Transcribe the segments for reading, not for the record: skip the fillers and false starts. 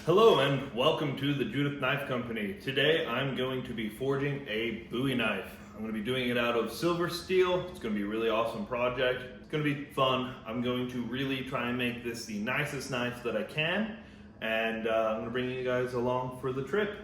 Hello and welcome to the Judith Knife Company. Today I'm going to be forging a Bowie knife. I'm going to be doing it out of silver steel. It's going to be a really awesome project. It's going to be fun. I'm going to really try and make this the nicest knife that I can, and I'm going to bring you guys along for the trip.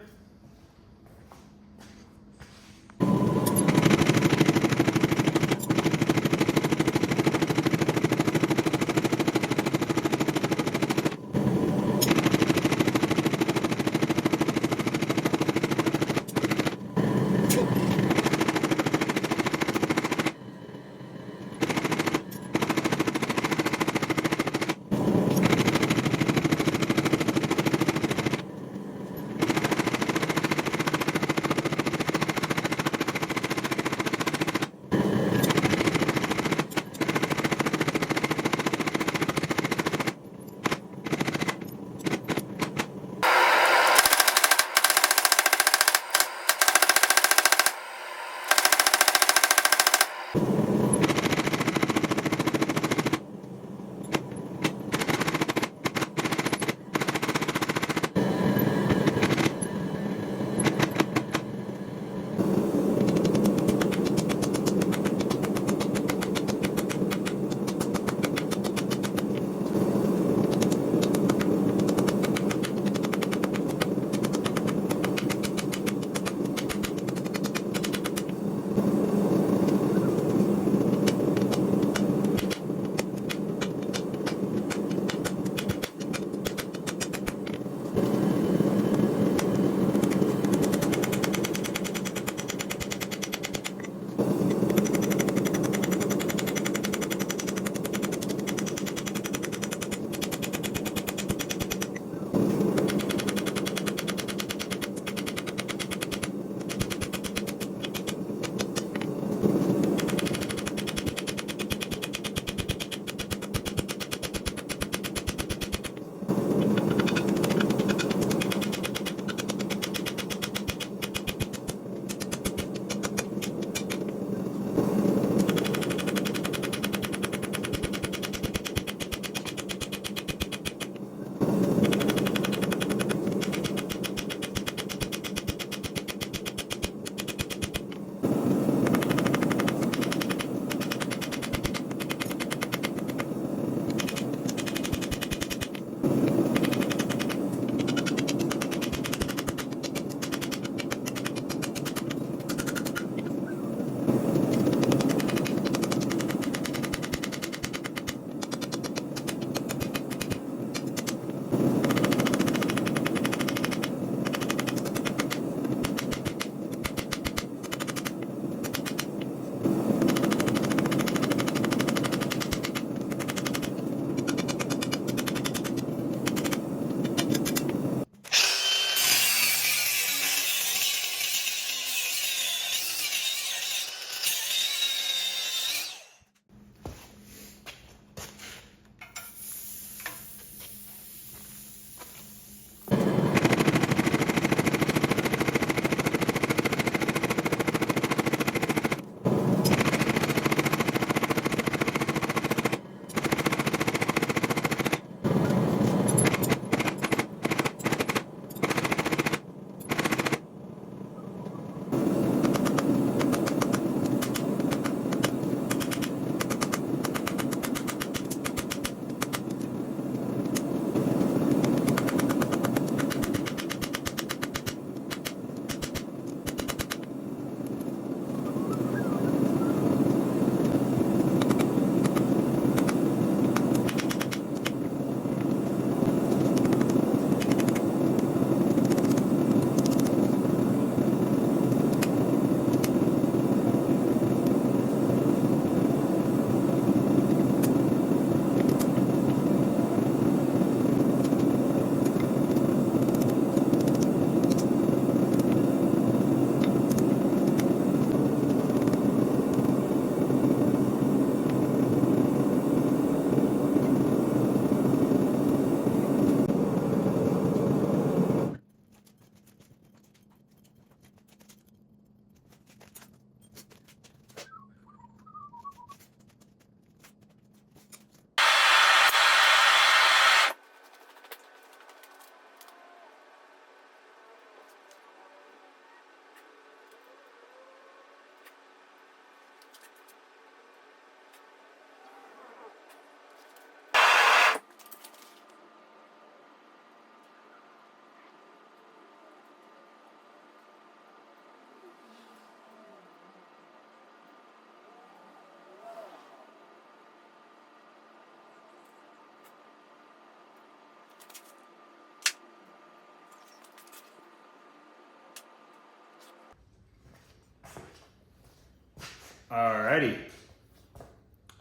Alrighty.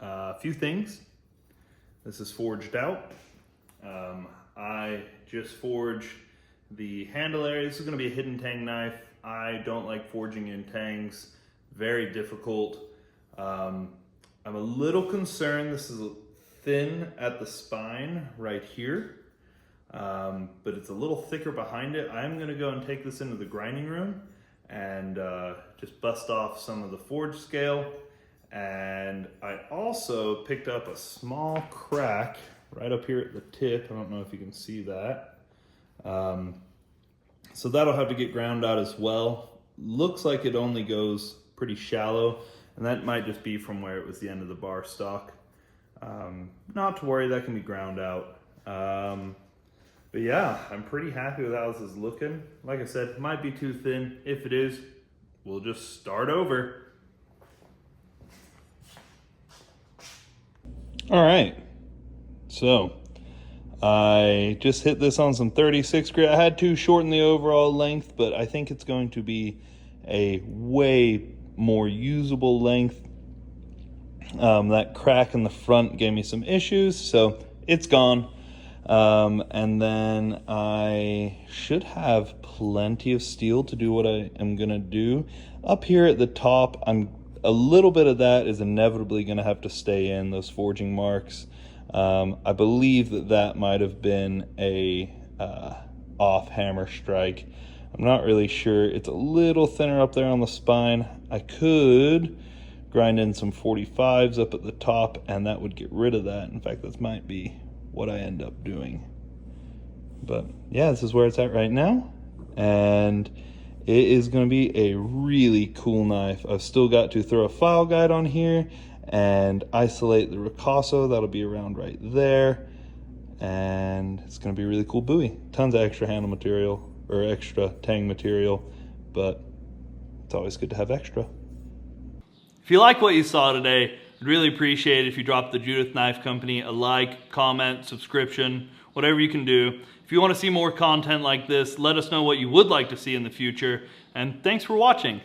A few things. This is forged out. I just forged the handle area. This is going to be a hidden tang knife. I don't like forging in tangs. Very difficult. I'm a little concerned. This is thin at the spine right here, but it's a little thicker behind it. I'm going to go and take this into the grinding room and just bust off some of the forge scale. And I also picked up a small crack right up here at the tip. I don't know if you can see that. So that'll have to get ground out as well. Looks like it only goes pretty shallow, and that might just be from where it was the end of the bar stock. Not to worry, that can be ground out. But yeah, I'm pretty happy with how this is looking. Like I said, it might be too thin. If it is, we'll just start over. All right, so I just hit this on some 36 grit. I had to shorten the overall length, but I think it's going to be a way more usable length. That crack in the front gave me some issues, so it's gone. And then I should have plenty of steel to do what I am gonna do. Up here at the top, a little bit of that is inevitably gonna have to stay in, those forging marks. I believe that might have been a off hammer strike. I'm not really sure. It's a little thinner up there on the spine. I could grind in some 45s up at the top and that would get rid of that. In fact, this might be what I end up doing. But yeah, this is where it's at right now. And it is going to be a really cool knife. I've still got to throw a file guide on here and isolate the ricasso. That'll be around right there. And it's going to be a really cool Bowie. Tons of extra handle material, or extra tang material, but it's always good to have extra. If you like what you saw today, I'd really appreciate it if you drop the Judith Knife Company a like, comment, subscription, whatever you can do. If you want to see more content like this, let us know what you would like to see in the future, and thanks for watching.